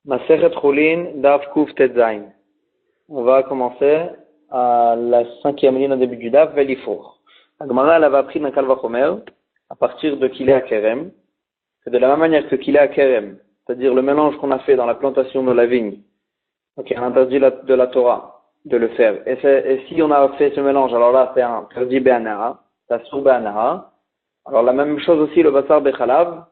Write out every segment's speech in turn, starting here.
Masechet Chulin, Daf Kuf Tetzain. On va commencer à la 5e ligne au début du Daf, Velifour. La Gemara, elle avait appris dans Kal Vachomer, à partir de Kilei HaKerem, que de la même manière que Kilei HaKerem, c'est-à-dire le mélange qu'on a fait dans la plantation de la vigne, donc il y a un interdit de la Torah de le faire. Et si on a fait ce mélange, alors là c'est un interdit Be'anara, c'est Asur Be'anara. Alors la même chose aussi, le Basar Bechalav,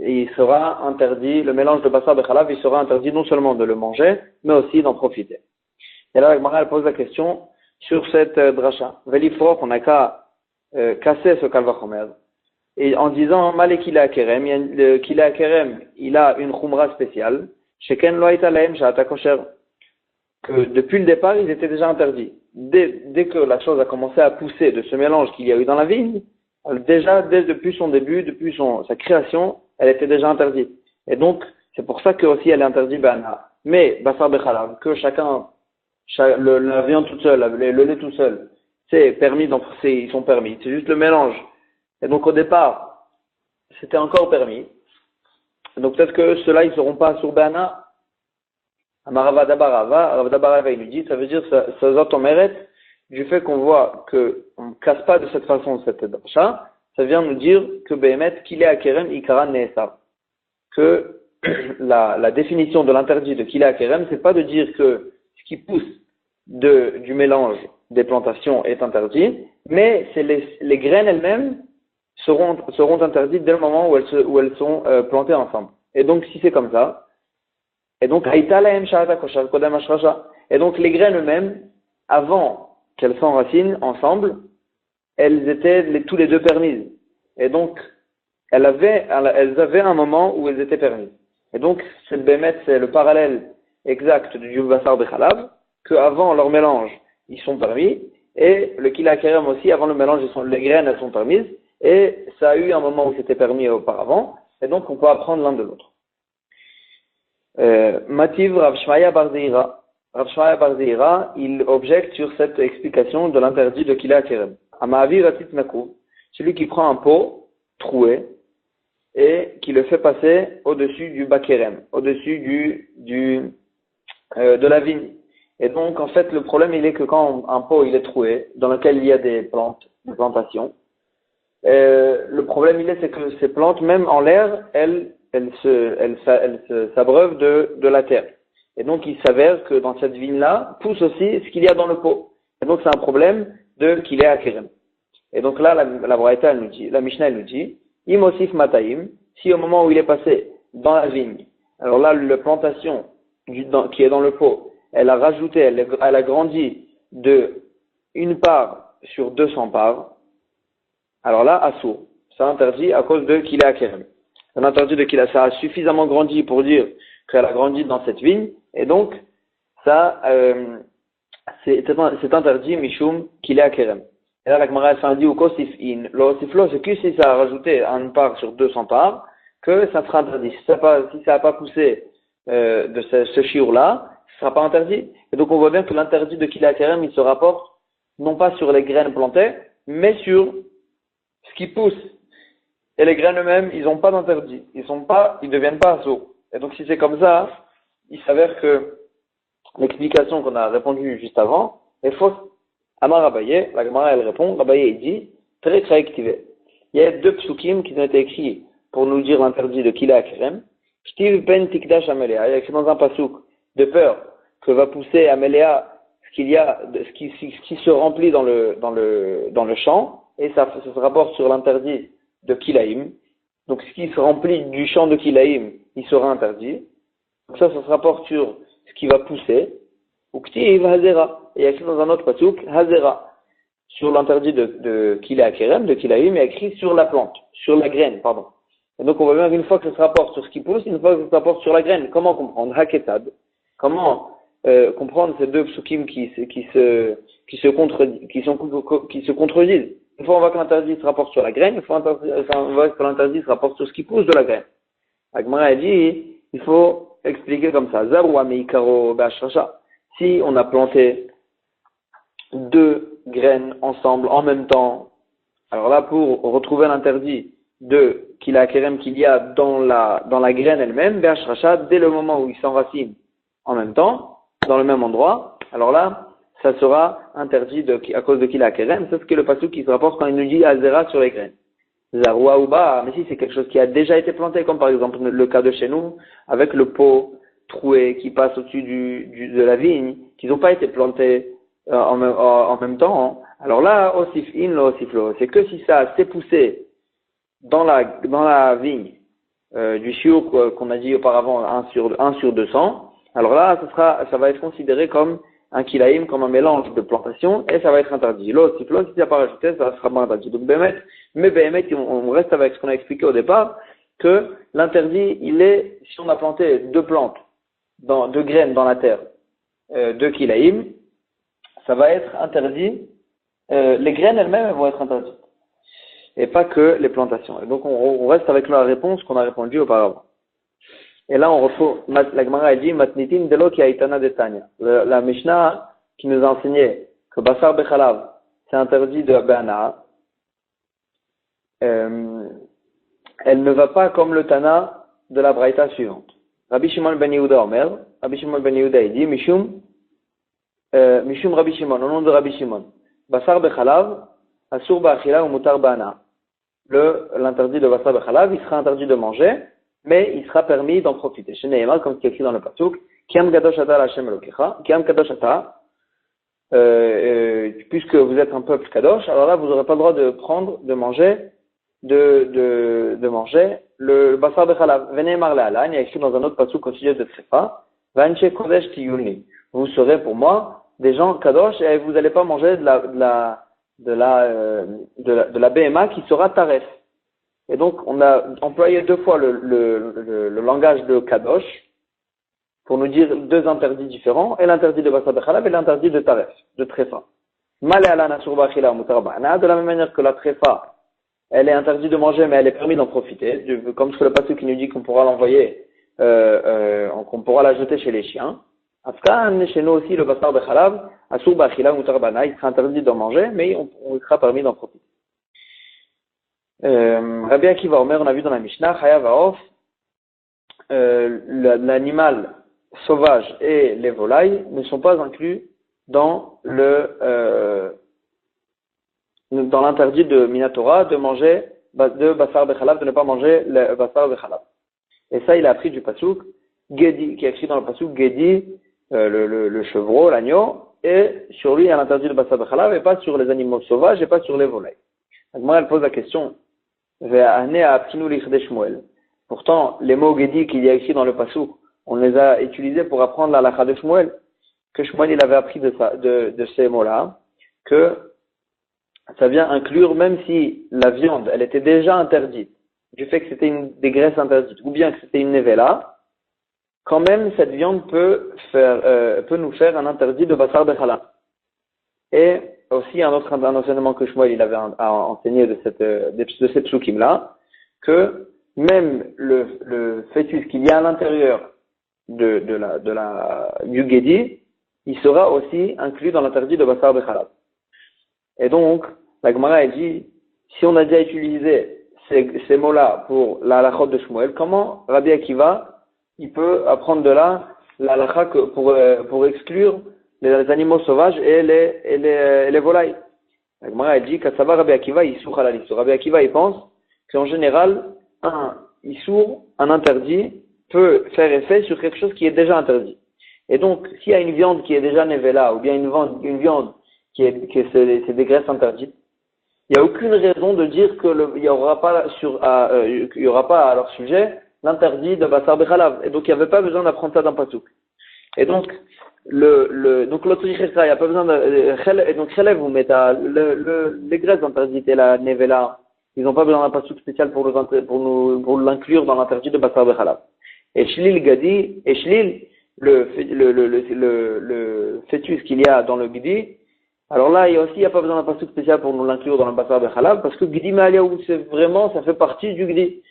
il sera interdit, le mélange de Basar Bechalav, il sera interdit non seulement de le manger, mais aussi d'en profiter. Et là, la Gemara, elle pose la question sur cette dracha. Velifrok, on n'a qu'à casser ce Kal Vachomer. Et en disant, Malé Kilei HaKerem, le Kilei HaKerem, il a une khumra spéciale, Sheken lo hayta lahem sha'ata kosher, que depuis le départ, ils étaient déjà interdits. Dès que la chose a commencé à pousser de ce mélange qu'il y a eu dans la vigne, déjà, depuis son début, depuis sa création, elle était déjà interdite. Et donc, c'est pour ça que aussi elle est interdite Ba'ana. Mais, Basar Bechalav, que la viande toute seule, le lait tout seul, c'est permis, ils sont permis. C'est juste le mélange. Et donc, au départ, c'était encore permis. Donc, peut-être que ceux-là, ils ne seront pas sur Ba'ana. Amaravadabarava, il nous dit, ça veut dire, ça zot mérite du fait qu'on voit qu'on ne casse pas de cette façon cette dracha, ça vient nous dire que Behemet, Kilei HaKerem, Ikaran Ne'esav. Que la définition de l'interdit de Kilei HaKerem, c'est pas de dire que ce qui pousse du mélange des plantations est interdit, mais c'est les graines elles-mêmes seront interdites dès le moment où elles sont plantées ensemble. Et donc, si c'est comme ça, et donc, et donc les graines eux-mêmes, avant qu'elles s'enracinent ensemble, elles étaient tous les deux permises. Et donc, elles avaient un moment où elles étaient permises. Et donc, cette bémet, c'est le parallèle exact du Basar Bechalav, qu'avant leur mélange, ils sont permis, et le Kilei HaKerem aussi, avant le mélange, les graines, elles sont permises, et ça a eu un moment où c'était permis auparavant, et donc on peut apprendre l'un de l'autre. Mativ Rav Shmaya bar Zeira. Rav Shmaya bar Zeira, il objecte sur cette explication de l'interdit de Kilei HaKerem. Ama'avir atit nakou, celui qui prend un pot troué et qui le fait passer au-dessus du bakerem, au-dessus de la vigne. Et donc, en fait, le problème, il est que quand un pot il est troué, dans lequel il y a des plantations, le problème, c'est que ces plantes, même en l'air, elles s'abreuvent de la terre. Et donc, il s'avère que dans cette vigne-là, pousse aussi ce qu'il y a dans le pot. Et donc, c'est un problème de Kilei HaKerem. Et donc là, la Braïta, elle nous dit, la Mishnah, elle nous dit, Imosif Mataim, si au moment où il est passé dans la vigne, alors là, la plantation qui est dans le pot, elle a rajouté, elle a grandi de une part sur 200 parts, alors là, Assour, ça interdit à cause de Kilei HaKerem. C'est un interdit de Kilei, ça a suffisamment grandi pour dire qu'elle a grandi dans cette vigne, et donc, ça, c'est interdit, Mishum Kilei HaKerem. Et là, la Gemara elle dit, ou Kosif-in, l'osiflo, c'est que si ça a rajouté une part sur 200 parts, que ça sera interdit. Si ça n'a pas poussé de ce chiour-là, ce sera pas interdit. Et donc, on voit bien que l'interdit de Kilei HaKerem, il se rapporte non pas sur les graines plantées, mais sur ce qui pousse. Et les graines eux-mêmes, ils n'ont pas d'interdit. Ils deviennent pas assos. Et donc, si c'est comme ça, il s'avère que l'explication qu'on a répondue juste avant est fausse. Amar Abaye, la Gemara elle répond, Abaye il dit, très très activé. Il y a 2 psukim qui ont été écrits pour nous dire l'interdit de Kilei HaKerem. Shtiv ben tikdash amelea, il y a écrit dans un pasuk, de peur que va pousser Amelea ce qui se remplit dans le champ, et ça se rapporte sur l'interdit de Kilaïm. Donc ce qui se remplit du champ de Kilaïm, il sera interdit. Donc ça se rapporte sur ce qui va pousser. Uktiv Hazera. Et il y a écrit dans un autre pasuk, Hazera. Sur l'interdit de Kilei HaKerem, de Kilaïm, il y a écrit sur la plante, sur la graine, pardon. Et donc on voit bien qu'une fois que ça se rapporte sur ce qui pousse, une fois que ça se rapporte sur la graine, comment comprendre Haketad? Comment comprendre ces 2 psukim qui se contredisent? Une fois on voit que l'interdit se rapporte sur la graine, une fois on voit que l'interdit se rapporte sur ce qui pousse de la graine. Agmara a dit, il faut expliquer comme ça. Zarwa meikaro ba'ashrasha. Si on a planté 2 graines ensemble en même temps, alors là pour retrouver l'interdit de qu'il y a dans la graine elle-même, dès le moment où il s'enracine en même temps, dans le même endroit, alors là, ça sera interdit à cause de kila kerem, c'est ce que le pasuk qui se rapporte quand il nous dit azera sur les graines. Zaroua ou ba, mais si c'est quelque chose qui a déjà été planté, comme par exemple le cas de chez nous, avec le pot troué qui passe au-dessus de la vigne, qui n'ont pas été plantés en même temps, alors là, osif in, lo osif lo, c'est que si ça s'est poussé dans la vigne du shiur qu'on a dit auparavant 1 sur 200, alors là, ça va être considéré comme un kilaïm, comme un mélange de plantation, et ça va être interdit. L'autre, si ça n'a pas rajouté, ça sera pas interdit. Donc, Béhémet, on reste avec ce qu'on a expliqué au départ, que l'interdit, il est, si on a planté 2 plantes, 2 graines dans la terre, 2 kilaïm, ça va être interdit, les graines elles-mêmes, elles vont être interdites. Et pas que les plantations. Et donc, on reste avec la réponse qu'on a répondu auparavant. Et là, on retrouve, la Gemara a dit, Matnitin delo ki aitana de Tanya. La Mishnah qui nous a enseigné que Basar Bechalav, c'est interdit de Be'ana, elle ne va pas comme le Tana de la Braïta suivante. Rabbi Shimon ben Yehuda Omer, Rabbi Shimon ben Yehuda il dit, Mishum Rabbi Shimon, au nom de Rabbi Shimon. Basar Bechalav, Asur Ba'achila ou Mutar Be'ana. L'interdit de Basar Bechalav, il sera interdit de manger, mais il sera permis d'en profiter. Chez Nehema, comme c'est écrit dans le pasuk, Kiam Kadosh Ata Hashem Elokecha, Kiam Kadosh Ata, puisque vous êtes un peuple Kadosh, alors là, vous n'aurez pas le droit de manger le Basar Bechalav. Venez marler à l'âne, il y a écrit dans un autre pasuk au sujet de Tsefa, Vanche Kodesh Tiyuni. Vous serez pour moi des gens Kadosh et vous n'allez pas manger de la BMA qui sera Taref. Et donc, on a employé 2 fois le langage de Kadosh pour nous dire 2 interdits différents, et l'interdit de Basar Bechalav et l'interdit de Taref, de Trefa. Malé ala nasur ba'achila mutar ba'ana, de la même manière que la Trefa, elle est interdite de manger, mais elle est permis d'en profiter, comme ce que le pasuk qui nous dit qu'on pourra l'envoyer, qu'on pourra la jeter chez les chiens. Afkan, chez nous aussi, le Basar Bechalav, asur ba'achila mutar ba'ana, il sera interdit d'en manger, mais on sera permis d'en profiter. Rabbi Akiva Omer, on a vu dans la Mishnah, Chayav Ha'of, l'animal sauvage et les volailles ne sont pas inclus dans l'interdit de Minatora de manger de Basar Bechalav, de ne pas manger le Basar Bechalav. Et ça, il a appris du pasuk Gedi, qui est écrit dans le pasuk Gedi, le chevreau, l'agneau, et sur lui il y a l'interdit de Basar Bechalav et pas sur les animaux sauvages et pas sur les volailles. Donc moi, elle pose la question. Pourtant, les mots Gedi qu'il y a écrit dans le pasuk, on les a utilisés pour apprendre la halakha de Shmuel, que Shmuel il avait appris de ces mots-là, que ça vient inclure, même si la viande, elle était déjà interdite, du fait que c'était des graisses interdites, ou bien que c'était une nevela, quand même cette viande peut nous faire un interdit de Basar Bechalav. Et aussi un enseignement que Shmuel il avait enseigné de ces psukim-là, que même le fœtus qu'il y a à l'intérieur du Gedi, il sera aussi inclus dans l'interdit de Basar Bechalav. Et donc, la Gemara a dit, si on a déjà utilisé ces mots-là pour la halakha de Shmuel, comment Rabbi Akiva, il peut apprendre de là la halakha pour exclure les animaux sauvages et les volailles? La Gemara a dit, Kassava Rabbi Akiva, Issour halal Issour. Rabbi Akiva, il pense qu'en général, un interdit peut faire effet sur quelque chose qui est déjà interdit. Et donc, s'il y a une viande qui est déjà nevela, ou bien une viande c'est des graisses interdites, il n'y a aucune raison de dire qu'il n'y aura pas à leur sujet l'interdit de Basar Bechalav. Et donc, il n'y avait pas besoin d'apprendre ça d'un pasuk. Et donc, l'autre il n'y a pas besoin de, et donc, Chelev, vous mettez les graisses interdites et la nevela, ils n'ont pas besoin d'un pasuk spécial pour l'inclure dans l'interdit de Basar Bechalav. Et Shlil Gadi, et Shlil, le fœtus qu'il y a dans le Gidi, alors là, il n'y a pas besoin d'un pasuk spécial pour nous l'inclure dans le Basar Bechalav, parce que Gidi Ma'aliaou, ça fait partie du Gidi.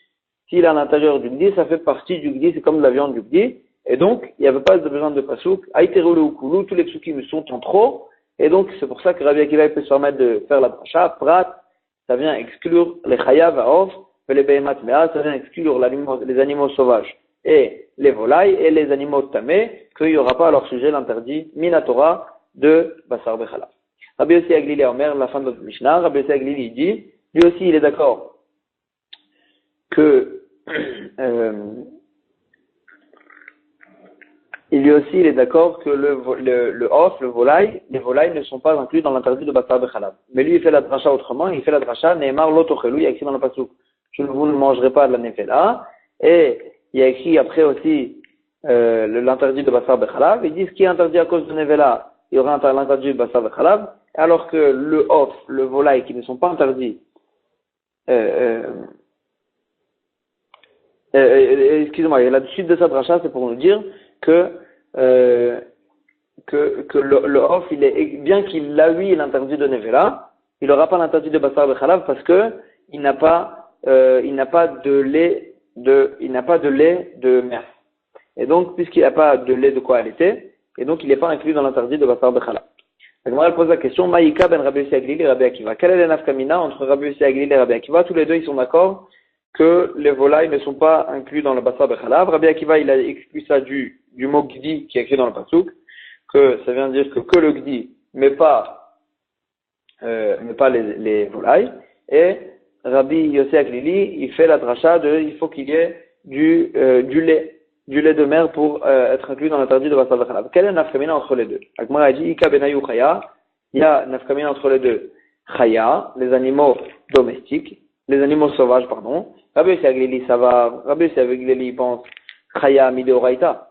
S'il est à l'intérieur du Gdi, ça fait partie du Gdi, c'est comme de la viande du Gdi. Et donc, il n'y avait pas besoin de pasouk. Aïterulu ou koulou, tous les psukim sont en trop. Et donc, c'est pour ça que Rabbi Akiva peut se permettre de faire la dracha. Prat, ça vient exclure les chayav ha'of les Behemat Mea, ça vient exclure les animaux sauvages et les volailles et les animaux tamés, qu'il n'y aura pas à leur sujet l'interdit Minatora de Basar Bechala. Rabbi Yossi Aglili Omer, la fin de notre Mishnah, Rabbi Yossi Aglili dit, lui aussi il est d'accord que il est d'accord que le off, les volailles ne sont pas inclus dans l'interdit de Basar Bechalab. Mais lui, il fait la dracha autrement, il fait la dracha, Neymar Lotochelou, il y a écrit dans le pasuk, vous ne mangerez pas de la nefela, et il y a écrit après aussi, l'interdit de Basar Bechalab, il dit ce qui est interdit à cause de nefela, il y aura l'interdit de Basar Bechalab, alors que le off, le volaille qui ne sont pas interdits, excusez-moi, et la suite de cette dracha, c'est pour nous dire que le off, il est, bien qu'il a lui l'interdit de Nevela, il n'aura pas l'interdit de Basar Bechalav parce que il n'a pas de lait de mer. Et donc, puisqu'il n'a pas de lait de quoi allaiter, et donc il n'est pas inclus dans l'interdit de Basar Bechalav. La Gemara pose la question, Maïka ben Rabbi Yossi Aglili et Rabbi Akiva. Quelle est la nafkamina entre Rabbi Yossi Aglili et Rabbi Akiva? Tous les deux, ils sont d'accord que les volailles ne sont pas inclus dans le Basar Bechalav. Rabbi Akiva, il a exclu ça du mot Gdi qui est écrit dans le Pasuk, que ça vient dire que le Gdi, mais pas les volailles. Et Rabbi Yossi Aglili, il fait la dracha il faut qu'il y ait du lait de mer pour être inclus dans l'interdit de Basar Bechalav. Quelle est la nafkamina entre les deux? Agmara a dit, Ika benayu chaya, il y a nafkamina entre les deux. Chaya, les animaux domestiques, les animaux sauvages, pardon. Rabbi Yossi Aglili, ça va. Rabbi Yossi Aglili, il pense Chaya mideoraita.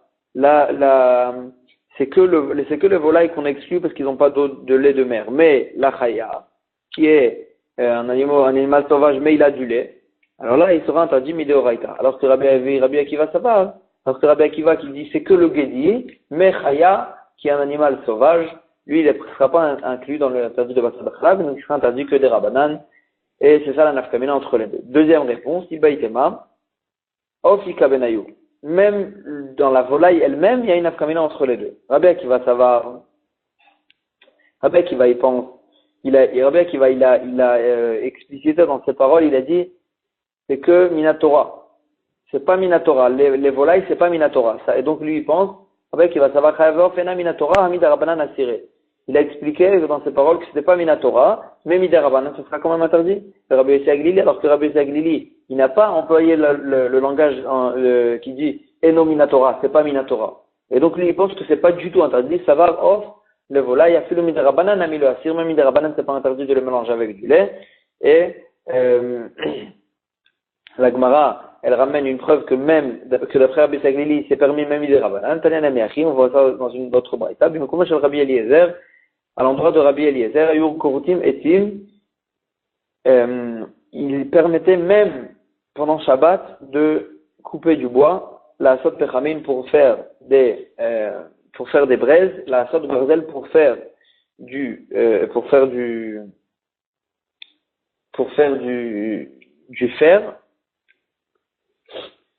C'est que le volaille qu'on exclut parce qu'ils n'ont pas de lait de mer. Mais la Chaya, qui est un animal sauvage, mais il a du lait, alors là, il sera interdit mideoraita. Alors que Rabbi Akiva, ça va. Alors que Rabbi Akiva qui dit c'est que le Gedi, mais Chaya, qui est un animal sauvage, lui, il ne sera pas inclus dans l'interdit de Basar Bechalav, donc il sera interdit que des Rabbanan. Et c'est ça la nafkamina entre les deux. Deuxième réponse, Ibaïtema, Ofika Benayu. Même dans la volaille elle-même, il y a une nafkamina entre les deux. Rabbi Akiva, ça va. Rabbi Akiva, il pense. Rabbi Akiva, il a explicité dans ses paroles, il a dit, c'est que Minatora. C'est pas Minatora. Les volailles, c'est pas Minatora. Et donc lui, il pense, Rabbi Akiva, ça va Chayav Fena Minatora, Hamid Rabbanan Asiré. Il a expliqué dans ses paroles que ce n'était pas Minatora, mais Miderabanan, ce sera quand même interdit. Rabbi Yossi Aglili, alors que Rabbi Yossi Aglili, il n'a pas employé le langage qui dit Eno Minatora, c'est pas Minatora. Et donc lui, il pense que c'est pas du tout interdit. Ça va off le volaille, a fait le Miderabanan, a mis le Asir, même Miderabanan, c'est pas interdit de le mélanger avec du lait. Et la Gemara, elle ramène une preuve que d'après Rabbi Yossi Aglili, c'est permis même Miderabanan. Taniana Meachi, on voit ça dans une autre braïta. Mais comment chez Rabbi Eliezer, à l'endroit de Rabbi Eliezer, Ayur Korutim Etim, il permettait même pendant Shabbat de couper du bois, la sot pechamim pour faire des braises, la sot barzel pour faire du fer,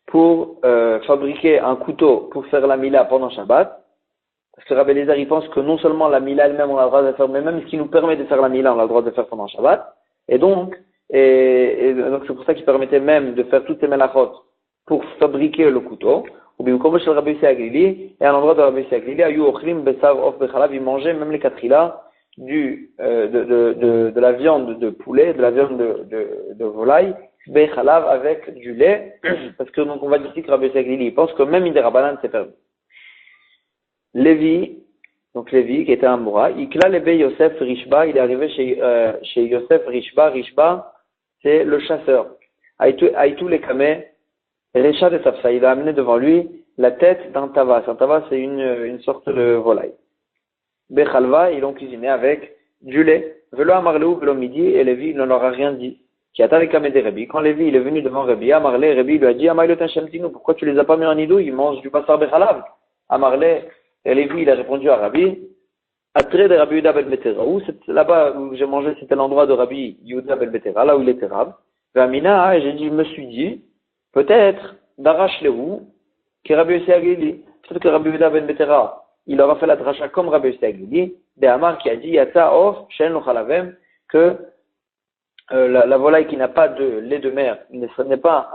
pour fabriquer un couteau pour faire la mila pendant Shabbat. Parce que Rabbi Eliezer, il pense que non seulement la Mila elle-même on a le droit de faire, mais même ce qui nous permet de faire la Mila, on a le droit de faire pendant Shabbat. Et donc c'est pour ça qu'il permettait même de faire toutes ces melachot pour fabriquer le couteau. Ou bien comme chez Rabbi Yossi Aglili, et à l'endroit de Rabbi Yossi Aglili, Ayu Ochlim Besav Of Bechalav, il mangeait même les katrila de la viande de poulet, de la viande de volaille, Bechalav avec du lait, parce que donc on va dire ici que Rabbi Yossi Aglili, il pense que même Miderabanan c'est permis. Lévi, qui était un Moura, Ikla Lebe Yosef Rishba, il est arrivé chez Yosef Rishba. Rishba, c'est le chasseur. Aïtou les kameh, Recha de Safsa, il a amené devant lui la tête d'un tavas. Un tavas, c'est une sorte de volaille. Bechalva, ils l'ont cuisiné avec du lait. Velo Amarleu, velo midi, et Lévi, il ne leur a rien dit. Qui a les kameh de Rébi. Quand Lévi, il est venu devant Rébi, Amarlé, Rébi lui a dit, Amaïlotin Shemtinu, pourquoi tu les as pas mis en idou? Ils mangent du basar bechalav. Amarlé, et Lévi, il a répondu à Rabbi, Atré de Rabbi Yehuda ben Betera. Là-bas où j'ai mangé, c'était l'endroit de Rabbi Yehuda ben Betera, là où il était Rab. Amina, et je me suis dit, peut-être, d'arrache les roues, que Rabbi Yossi Aglili, peut-être que Rabbi Yehuda ben Betera, il aura fait la dracha comme Rabbi Yossi Aglili, de Amar qui a dit, Yatsa of, Shen lo chalavem, que la volaille qui n'a pas de lait de mer n'est pas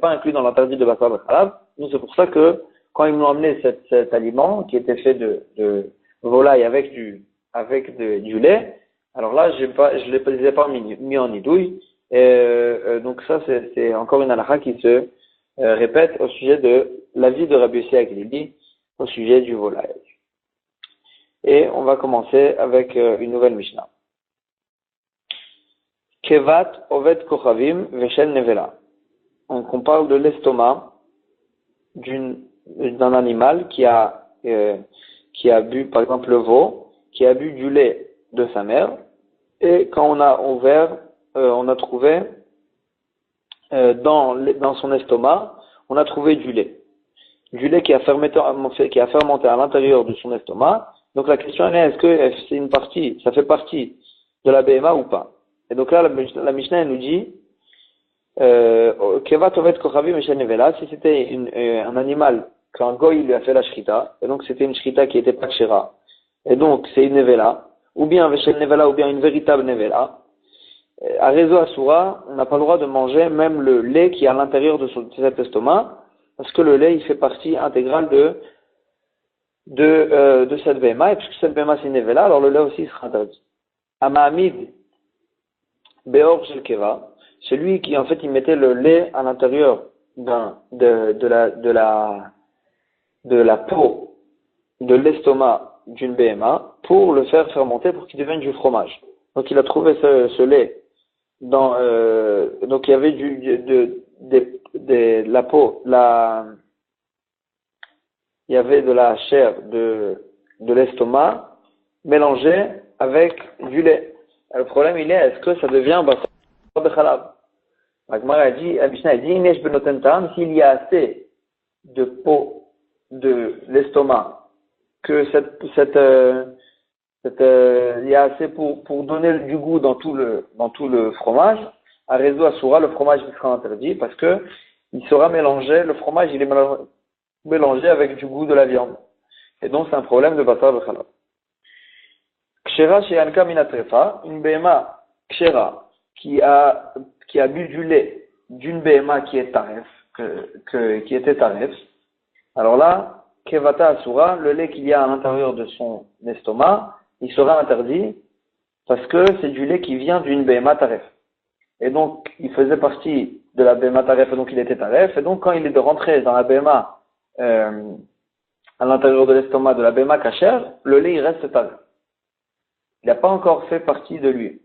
inclus dans l'interdit de Bassar B'Chalav. Donc c'est pour ça que quand ils m'ont amené cet aliment qui était fait de volaille avec du lait, alors là je les ai pas mis en idouille. Donc ça c'est encore une halakha qui se répète au sujet de l'avis de Rabbi Yossi Aglili au sujet du volaille. Et on va commencer avec une nouvelle Mishnah. Kevat Oved Kochavim Veshel Nevela. Donc on parle de l'estomac d'un animal qui a bu, par exemple le veau, qui a bu du lait de sa mère, et quand on a ouvert, on a trouvé dans son estomac, on a trouvé du lait qui a fermenté à l'intérieur de son estomac. Donc la question est, est-ce que c'est une partie, ça fait partie de la BMA ou pas? Et donc là, la Mishnah nous dit, Kevat Ovet Kochavim Veshel Nevela, si c'était un animal qu'un goy lui a fait la shrita, et donc c'était une shrita qui était pas kshera, et donc c'est une nevela, ou bien Veshel Nevela, ou bien une véritable nevela, à Rezo Asura, on n'a pas le droit de manger même le lait qui est à l'intérieur de cet estomac, parce que le lait, il fait partie intégrale de cette BMA, et puisque cette BMA c'est une nevela, alors le lait aussi sera interdit. Amahamid Beor Shel Keva, celui qui en fait il mettait le lait à l'intérieur de la peau de l'estomac d'une BMA pour le faire fermenter pour qu'il devienne du fromage. Donc il a trouvé ce lait donc il y avait de la peau, il y avait de la chair de l'estomac mélangée avec du lait. Le problème il est, est-ce que ça devient Bassar B'Chalav? La Gemara a dit, la Mishnah a dit, Nesh benoten ta'am, s'il y a assez de peau de l'estomac, que il y a assez pour donner du goût dans tout le fromage, à Rezo Asura, le fromage il sera interdit, parce que il sera mélangé, le fromage il est mélangé avec du goût de la viande. Et donc c'est un problème de Bassar B'Chalav. Kshera she'anka minatrefa, une BMA kshera, qui a bu du lait d'une BMA qui est taref, qui était taref. Alors là, Kevata Asura, le lait qu'il y a à l'intérieur de son estomac, il sera interdit parce que c'est du lait qui vient d'une BMA taref. Et donc, il faisait partie de la BMA taref, et donc il était taref. Et donc, quand il est de rentrer dans la BMA, à l'intérieur de l'estomac de la BMA kasher, le lait il reste taref. Il n'a pas encore fait partie de lui.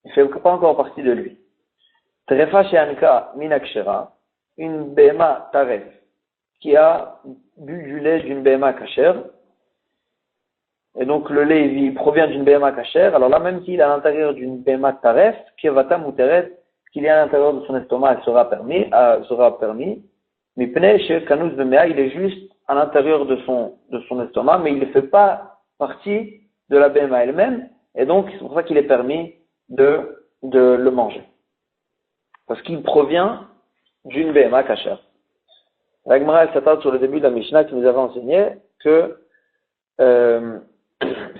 Il ne fait pas encore partie de lui. Trefa she'anka minakshera, une BMA taref, qui a bu du lait d'une BMA kasher, et donc le lait il provient d'une BMA kasher, alors là même s'il est à l'intérieur d'une BMA taref, kevata muteret, qu'il est à l'intérieur de son estomac, elle sera permis, mais pnei chez kanus bemea, il est juste à l'intérieur de son estomac, mais il ne fait pas partie de la BMA elle-même, et donc c'est pour ça qu'il est permis de le manger. Parce qu'il provient d'une BMA kasher. La Gemara s'attarde sur le début de la Mishnah qui nous avait enseigné que ce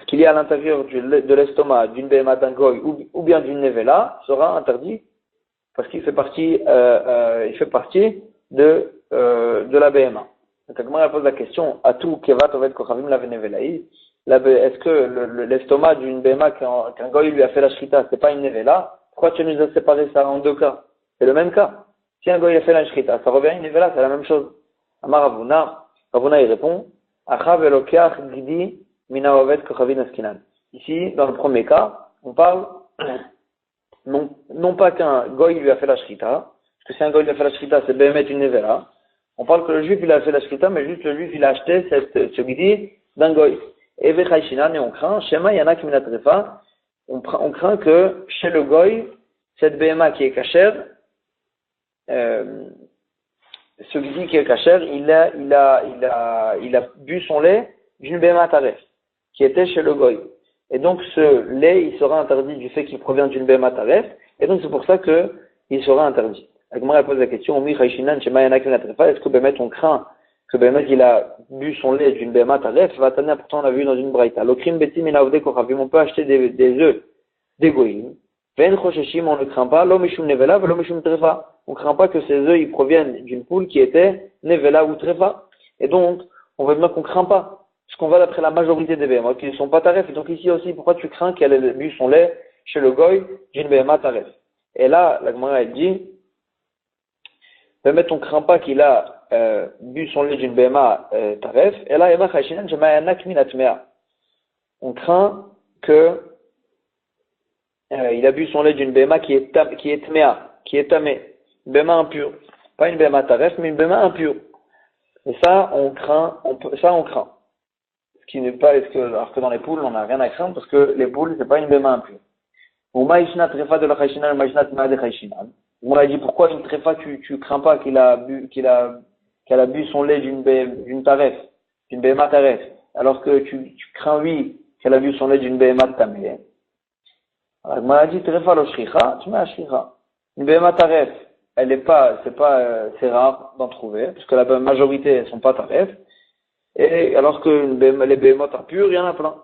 qu'il y a à l'intérieur de l'estomac d'une BMA d'un goy ou bien d'une nevela sera interdit parce qu'il fait partie de la BMA. Donc la Gemara pose la question à tout kevat oved kochavim la venevelaï. Est-ce que l'estomac d'une BMA qu'un goy lui a fait la shrita, c'est pas une nevela? Pourquoi tu nous as séparé ça en deux cas? C'est le même cas. Si un goy a fait la shrita, ça revient à une nevela, c'est la même chose. Amar Ravuna il répond, Achav elokeach gidi mina oved kochavin askinan. Ici, dans le premier cas, on parle non pas qu'un goy lui a fait la shrita, parce que si un goy lui a fait la shrita, c'est behemet une nevela. On parle que le juif il a fait la shrita, mais juste le juif il a acheté ce gidi d'un goy. Et vechayshinan, et on craint, shema yanak minatrefa, on craint que chez le goy, cette BMA qui est cachère, ce gidi qui est cachère, il a bu son lait d'une BMA taref, qui était chez le goy. Et donc ce lait, il sera interdit du fait qu'il provient d'une BMA taref, et donc c'est pour ça que il sera interdit. Agmara pose la question, est-ce que Bémet on craint que Bémet il a bu son lait d'une BMA taref, pourtant on l'a vu dans une braïta. L'okrim betim inaoudé kochavim, on peut acheter des œufs d'égoïm, Ve'en chosheshim, on ne craint pas, lo mishum nevela, velo mishum trefa. On ne craint pas que ces œufs, ils proviennent d'une poule qui était nevela ou trefa. Et donc, on voit bien qu'on ne craint pas. Parce qu'on va d'après la majorité des béhémotes qui ne sont pas taref. Et donc ici aussi, pourquoi tu crains qu'elle ait bu son lait chez le goy d'une béhéma taref? Et là, la Gemara, elle dit, on ne craint pas qu'il a bu son lait d'une béhéma taref. Et là, on craint que il a bu son lait d'une béhéma qui est tméa, qui est tamé, une béhéma impure. Pas une béhéma taref, mais une béhéma impure. Et ça, on craint. Ce qui n'est pas, alors que dans les poules, on n'a rien à craindre parce que les poules, c'est pas une béma impure. On a dit pourquoi une tréfa, tu crains pas qu'elle a bu son lait d'une taref, d'une béma taref, alors que tu crains oui qu'elle a bu son lait d'une béma tamé. Alors, on a dit tréfa lo shricha, tu mets à shricha. Une béma taref, c'est rare d'en trouver, parce que la majorité, elles sont pas taref. Et alors que les bémotes impures, il y en a plein.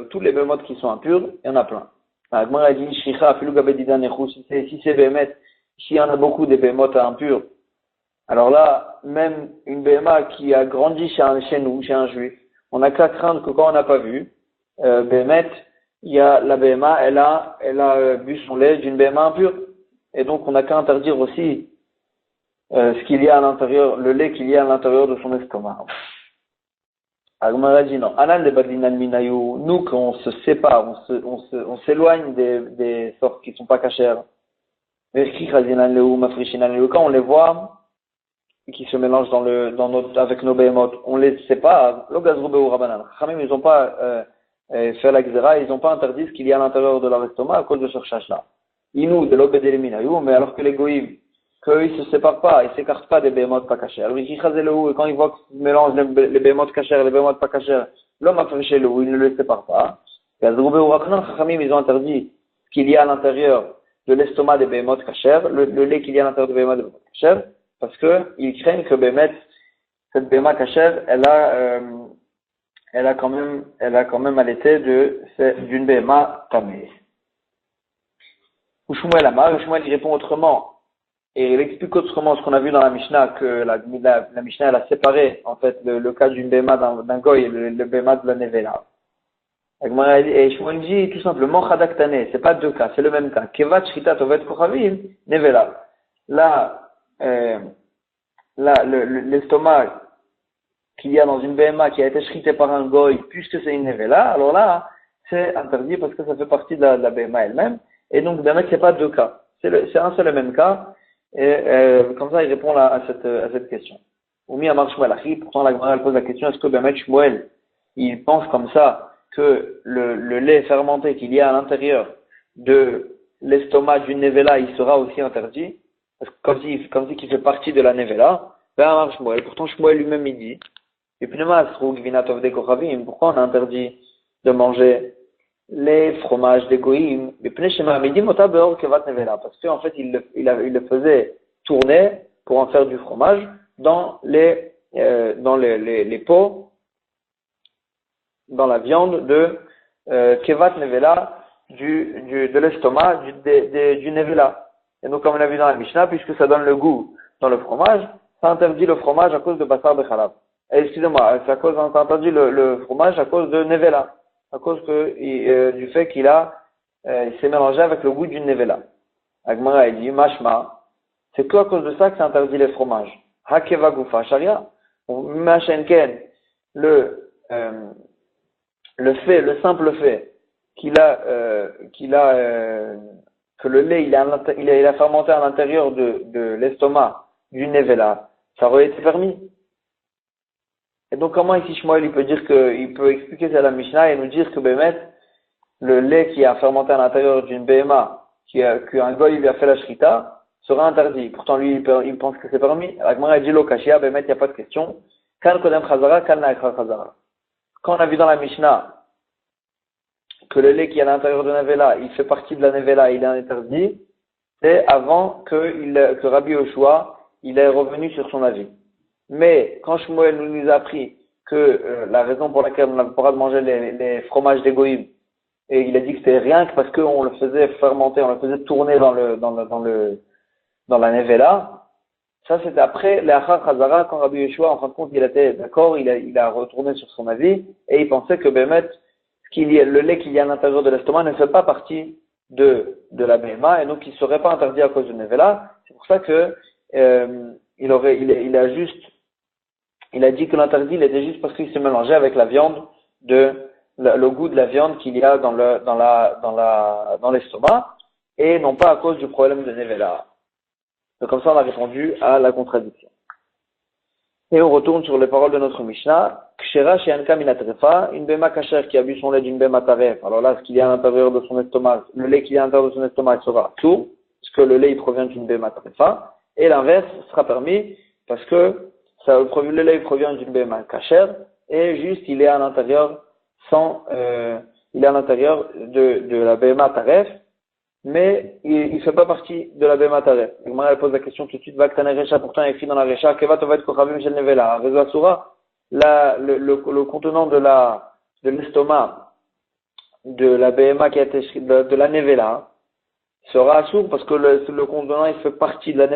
Tous les bémotes qui sont impures, il y en a plein. Agmar a dit, Shricha, Filou Gabedidan Echou, si c'est bémet, s'il y en a beaucoup des bémotes impures, alors là, même une béma qui a grandi chez nous, chez un juif, on n'a qu'à craindre que quand on n'a pas vu, bémet, il y a la béma, elle a bu son lait d'une béma impure. Et donc, on n'a qu'à interdire aussi, ce qu'il y a à l'intérieur, le lait qu'il y a à l'intérieur de son estomac. Agmara dit non. Anan de Badlinan Minayu, nous, quand on se sépare, on s'éloigne des sortes qui ne sont pas cachères. Quand on les voit, qui se mélangent avec nos béhémotes, on les sépare. Ils n'ont pas fait la xéra, ils n'ont pas interdit ce qu'il y a à l'intérieur de leur estomac à cause de ce recherche-là. Inou de l'obédé Minayu, mais alors que les goïms, qu'ils ne se séparent pas, ils ne s'écartent pas des béhémotes pas cachères. Et quand ils voient qu'ils mélangent les béhémotes cachères et les béhémotes pas cachères, l'homme a fait chez le il ne les sépare pas. Ils ont interdit ce qu'il y a à l'intérieur de l'estomac des béhémotes cachères, le lait qu'il y a à l'intérieur des béhémotes cachères, parce qu'ils craignent que cette béhéma cachère, elle a quand même allaité d'une béhéma tamée. Ou Shmuel Amar, Shmuel il répond autrement. Et il explique autrement ce qu'on a vu dans la Mishnah, que la Mishnah, elle a séparé, en fait, le cas d'une béma d'un goy et le béma de la nevela. Et Shmuel dit, tout simplement, chadaktane, c'est pas deux cas, c'est le même cas. Kevat shritat ovet kochavim, nevela. Là, l'estomac qu'il y a dans une béma qui a été shrité par un goy, puisque c'est une nevela, alors là, c'est interdit parce que ça fait partie de la béma elle-même. Et donc, d'un mec, c'est pas deux cas. C'est un seul et même cas. Et comme ça, il répond à cette question. Oumi Amar Shmuel Achi, pourtant la Gemara pose la question, est-ce que Bémet Shmuel, il pense comme ça que le lait fermenté qu'il y a à l'intérieur de l'estomac d'une nevela, il sera aussi interdit, parce que comme si qu'il fait partie de la nevela. Ben Amar Shmuel, pourtant Shmuel lui-même il dit, et puis pourquoi on a interdit de manger les fromages des goïms, parce qu'en fait, il le faisait tourner pour en faire du fromage dans les pots, dans la viande de kevat nevela, de l'estomac du nevela. Et donc, comme on l'a vu dans la Mishnah, puisque ça donne le goût dans le fromage, ça interdit le fromage à cause de basar bechalab. Excusez-moi, ça interdit le fromage à cause de nevela. À cause du fait qu'il s'est mélangé avec le goût d'une nevela. Agmara a dit, mashma, c'est que à cause de ça que c'est interdit les fromages. Hakeva gufa sharia. Machenken, le simple fait que le lait, il a fermenté à l'intérieur de l'estomac d'une nevela, ça aurait été permis. Et donc, comment ici Shmuel, il peut expliquer ça à la Mishnah et nous dire que Bémet, le lait qui a fermenté à l'intérieur d'une béma, qu'un goy lui a fait la shrita, sera interdit. Pourtant, lui, il pense que c'est permis. Agmara dit Lokashia, Bémet, il n'y a pas de question. Kan kodem chazara, kan naekra chazara. Quand on a vu dans la Mishnah que le lait qui est à l'intérieur de Nevela, il fait partie de la Nevela, il est interdit, c'est avant que Rabbi Yoshua, il est revenu sur son avis. Mais quand Shmuel nous a appris que la raison pour laquelle on n'a pas le droit de manger les fromages des goïms, et il a dit que c'était rien que parce qu'on le faisait fermenter, on le faisait tourner dans la nevela. Ça, c'était après l'Achar Chazara, quand Rabbi Yeshua, en fin de compte, il était d'accord, il a retourné sur son avis, et il pensait que Bémet, le lait qu'il y a à l'intérieur de l'estomac ne fait pas partie de la BMA, et donc il ne serait pas interdit à cause de Nevela. C'est pour ça que, il a dit que l'interdit, il était juste parce qu'il s'est mélangé avec la viande le goût de la viande qu'il y a dans l'estomac, et non pas à cause du problème de Nevela. Donc comme ça, on a répondu à la contradiction. Et on retourne sur les paroles de notre Mishnah. Kshera she'anka min atrefa, une bema kasher qui a bu son lait d'une bema taref. Alors là, ce qu'il y a à l'intérieur de son estomac, le lait qu'il y a à l'intérieur de son estomac sera tout, parce que le lait il provient d'une bema tarefa. Et l'inverse sera permis, parce que le lait il provient d'une bema kasher, et juste il est à l'intérieur il est à l'intérieur de la bema taref, mais il ne fait pas partie de la Bema Taref. Elle pose la question tout de suite, Vaktane Recha, pourtant il est écrit dans la Recha, Keva Tovet Kochavim Shel Nevela, Rezo Asura, le contenant de l'estomac, de la Bema qui a été de la Nevela, sera assour parce que le contenant il fait partie de la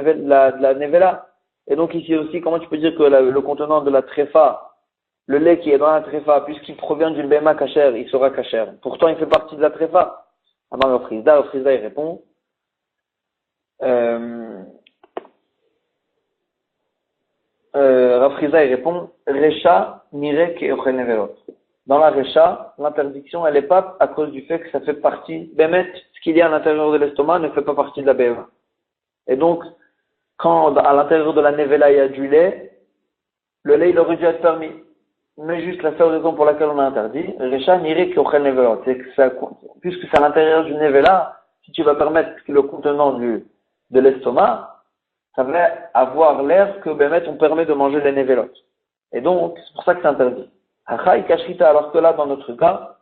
Nevela. Et donc ici aussi, comment tu peux dire que le contenant de la Trefa, le lait qui est dans la Trefa, puisqu'il provient d'une Bema Kacher, il sera Kacher. Pourtant il fait partie de la Trefa. Amar Rav Chizda il répond, Rav Chizda il répond, Recha mirek et ochel nevelot. Dans la Recha, l'interdiction, elle n'est pas à cause du fait que ça fait partie, Bémet, ce qu'il y a à l'intérieur de l'estomac ne fait pas partie de la BMA. Et donc, quand à l'intérieur de la Nevela il y a du lait, le lait il aurait dû être permis. Mais juste la seule raison pour laquelle on a interdit, Recha mirek et ochel nevelot, c'est que puisque c'est à l'intérieur du Nevela, si tu vas permettre le contenant de l'estomac, ça va avoir l'air que Bémet on permet de manger les Nevelot. Et donc, c'est pour ça que c'est interdit. Hachaï kashrita, alors que là, dans notre cas,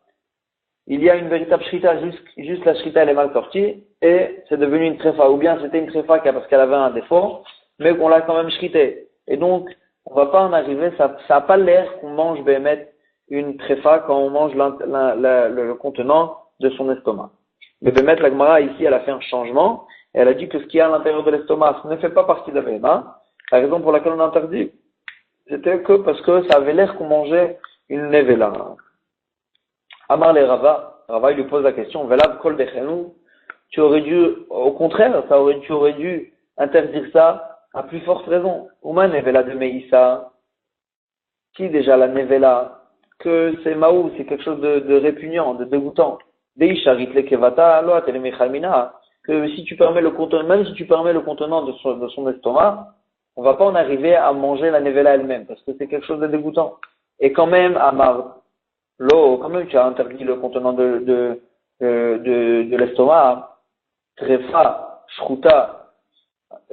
il y a une véritable shrita, juste la shrita elle est mal sortie, et c'est devenu une tréfa. Ou bien c'était une tréfa parce qu'elle avait un défaut, mais qu'on l'a quand même shrité. Et donc, on va pas en arriver, ça n'a pas l'air qu'on mange Bémet une tréfa quand on mange le contenant de son estomac. Mais Bémet, la Gemara, ici, elle a fait un changement, et elle a dit que ce qu'il y a à l'intérieur de l'estomac ne fait pas partie de la Béma. La raison pour laquelle on a interdit, c'était que parce que ça avait l'air qu'on mangeait une nevela. Amar le Rava il lui pose la question, Velav kol dechenu, tu aurais dû, au contraire, tu aurais dû interdire ça à plus forte raison. Uma nevela de Meïssa, qui déjà la nevela, que c'est maou, c'est quelque chose de répugnant, de dégoûtant. Deisharit le kevata, loat el mechalmina, que si tu permets le contenant, même si tu permets le contenant de son estomac, on va pas en arriver à manger la nevela elle-même, parce que c'est quelque chose de dégoûtant. Et quand même, Amar, quand même tu as interdit le contenant de l'estomac, trefa, shruta,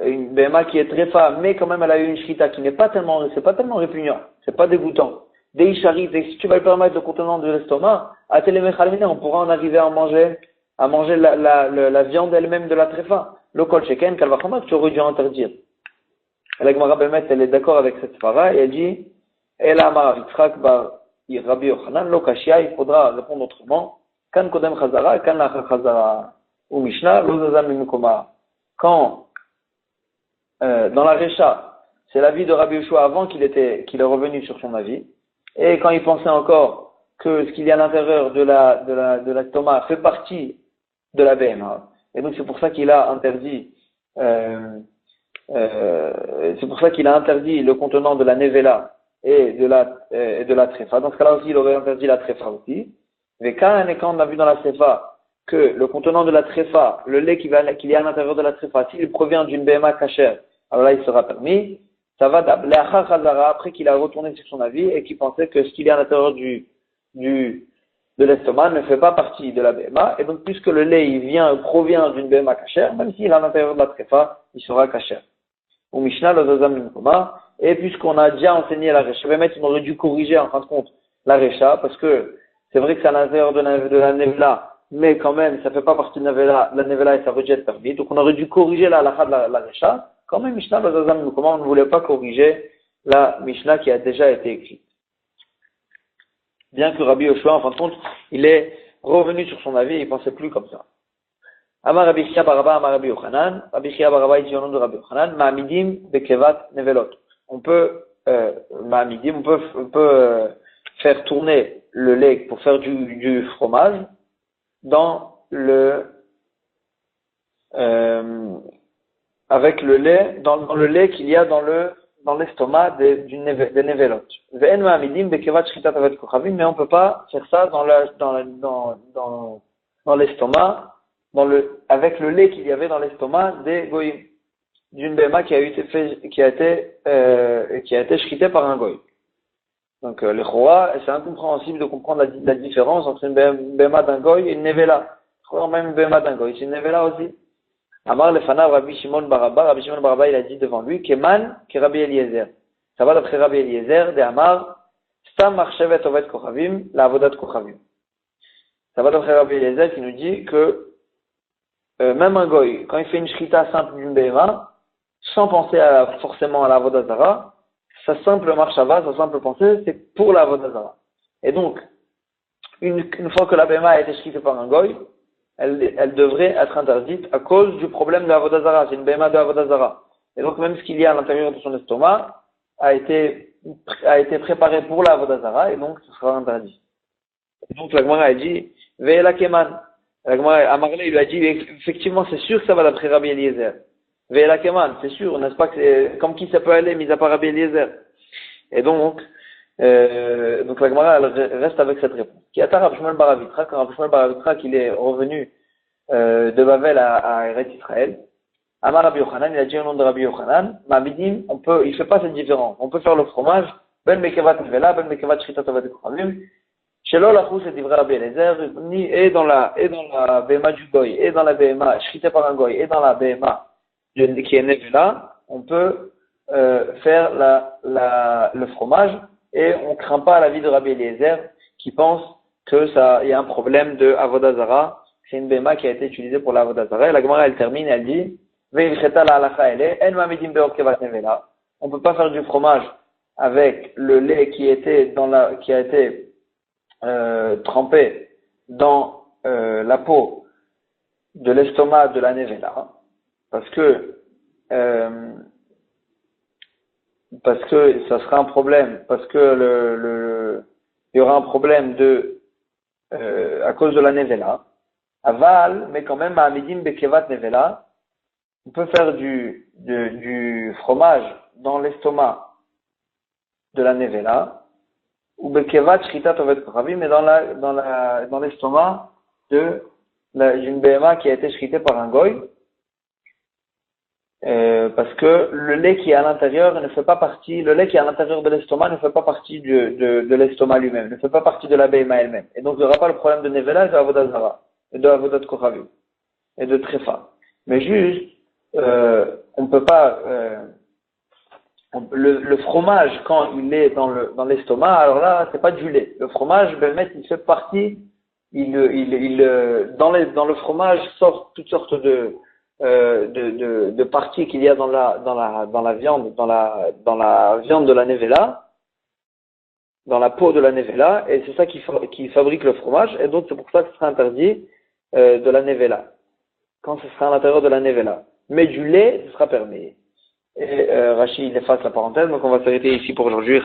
une bema qui est trefa, mais quand même elle a eu une shrita qui c'est pas tellement répugnant, c'est pas dégoûtant. Des charit, et si tu vas le permettre le contenant de l'estomac, à téléméchalmina, on pourra en arriver à manger la viande elle-même de la trefa. Le kol sheken, kalvachama, tu aurais dû interdire. La Gemara Bémet, elle est d'accord avec cette fara, et elle dit, Ela Amar Yitzchak bar Rabbi Yochanan, lo kashia, il faudra répondre autrement, kan kodem chazara, kan lachar chazara, ou Mishnah, lo zazam mimukoma. Quand, dans la Recha, c'est l'avis de Rabbi Yoshua avant qu'il est revenu sur son avis, et quand il pensait encore que ce qu'il y a à l'intérieur de l'estomac fait partie de la BMA, et donc c'est pour ça qu'il a interdit, le contenant de la nevela et de la trefa. Dans ce cas-là aussi, il aurait interdit la trefa aussi. Mais quand on a vu dans la trefa que le contenant de la trefa, le lait qu'il y a à l'intérieur de la trefa, s'il provient d'une BMA kasher, alors là il sera permis. Ça va après qu'il a retourné sur son avis et qu'il pensait que ce qu'il y a à l'intérieur de l'estomac ne fait pas partie de la BMA. Et donc puisque le lait provient d'une BMA kasher, même s'il est à l'intérieur de la trefa, il sera kasher. Ou Mishnah, le Zazam Minkoma, et puisqu'on a déjà enseigné la Recha, on aurait dû corriger en fin de compte la Recha, parce que c'est vrai que c'est à l'intérieur de la Nevela, mais quand même, ça fait pas partie de la Nevela et ça veut dire être permis. Donc on aurait dû corriger la halakha de la Recha. Quand même, Mishnah, le Zazam Minkoma, on ne voulait pas corriger la Mishnah qui a déjà été écrite. Bien que Rabbi Yoshua, en fin de compte, il est revenu sur son avis et il pensait plus comme ça. Amar Rabbi Chia Baraba, Amar Rabbi Yochanan, Rabbi Chia Baraba, il dit au nom de Rabbi Yochanan, Ma'amidim bekevat nevelot. On peut, Ma'amidim, on peut faire tourner le lait pour faire du fromage dans avec le lait, dans le lait qu'il y a dans l'estomac des nevelot. Ve'en ma'amidim bekevat shchitat avet kochavim, mais on peut pas faire ça dans l'estomac, avec le lait qu'il y avait dans l'estomac des goyim, d'une béma qui a été shchitée par un goy. Donc, le choix, c'est incompréhensible de comprendre la différence entre une béma d'un goy et une nevela. Même une béma d'un goy, c'est une nevela aussi. Amar lefanav Rabbi Shimon Baraba, il a dit devant lui, Keman, ke Rabbi Eliezer. Ça va d'après Rabbi Eliezer, de Amar, Stam marchevet ovet kochavim, la avodat kochavim. Ça va d'après Rabbi Eliezer qui nous dit que, même un goy, quand il fait une shrita simple d'une béma, sans penser forcément à la avodat zara, sa simple marchava, sa simple pensée, c'est pour la avodat zara. Et donc, une fois que la béma a été shritée par un goy, elle devrait être interdite à cause du problème de l'avodat zara. C'est une béma de l'avodat zara. Et donc, même ce qu'il y a à l'intérieur de son estomac a été préparé pour l'avodat zara, et donc, ce sera interdit. Et donc, la Gemara a dit, Ve'ela keman. La Gemara, Amarle, il lui a dit, effectivement, c'est sûr que ça va d'après Rabbi Eliezer. Ve'ela keman, c'est sûr, n'est-ce pas que c'est, comme qui ça peut aller, mis à part Rabbi Eliezer. Et donc la Gemara, elle reste avec cette réponse. Qui attend Rav Shmuel bar Avitra, quand Rav Shmuel bar Avitra, qu'il est revenu, de Bavel à Eretz Israël. Amar Rabbi Yochanan, il a dit au nom de Rabbi Yochanan, Ma'amidim, il fait pas cette différence. On peut faire le fromage, ben mekevat nevela, ben mekevat shchitat avet kochavim, shelo lachus et divrei Rabbi Eliezer, et dans la béma du goy, et dans la béma shchitée par un goy, et dans la béma qui est nevela, on peut faire le fromage, et on craint pas l'avis de Rabbi Eliezer, qui pense que il y a un problème de avodah zara. C'est une béma qui a été utilisée pour la avodah zara. Et la Gemara, elle termine, elle dit, ve'ilcheta la halacha ele, en ma'amidim be'or kevat nevela. On peut pas faire du fromage avec le lait qui a été trempé dans la peau de l'estomac de la nevela, parce que ça sera un problème, parce que il y aura un problème à cause de la nevela. Aval, mais quand même, à Amidim bekevat nevela, on peut faire du fromage dans l'estomac de la nevela, ou bekevat shchitat ovet kochavim, mais dans l'estomac d'une béma qui a été shritée par un goy, parce que le lait qui est à l'intérieur le lait qui est à l'intérieur de l'estomac ne fait pas partie de l'estomac lui-même, ne fait pas partie de la béma elle-même. Et donc, il n'y aura pas le problème de nevela et de avodah zara, et de avodat kochavim, et de trefa. Mais juste, on peut pas, le fromage, quand il est dans l'estomac, alors là, c'est pas du lait. Le fromage, il fait partie, dans le fromage sortent toutes sortes de parties qu'il y a dans la viande, dans la viande de la nevela, dans la peau de la nevela, et c'est ça qui fabrique le fromage, et donc c'est pour ça que ce sera interdit de la nevela, quand ce sera à l'intérieur de la nevela. Mais du lait, ce sera permis. Et Rachid efface la parenthèse, donc on va s'arrêter ici pour aujourd'hui.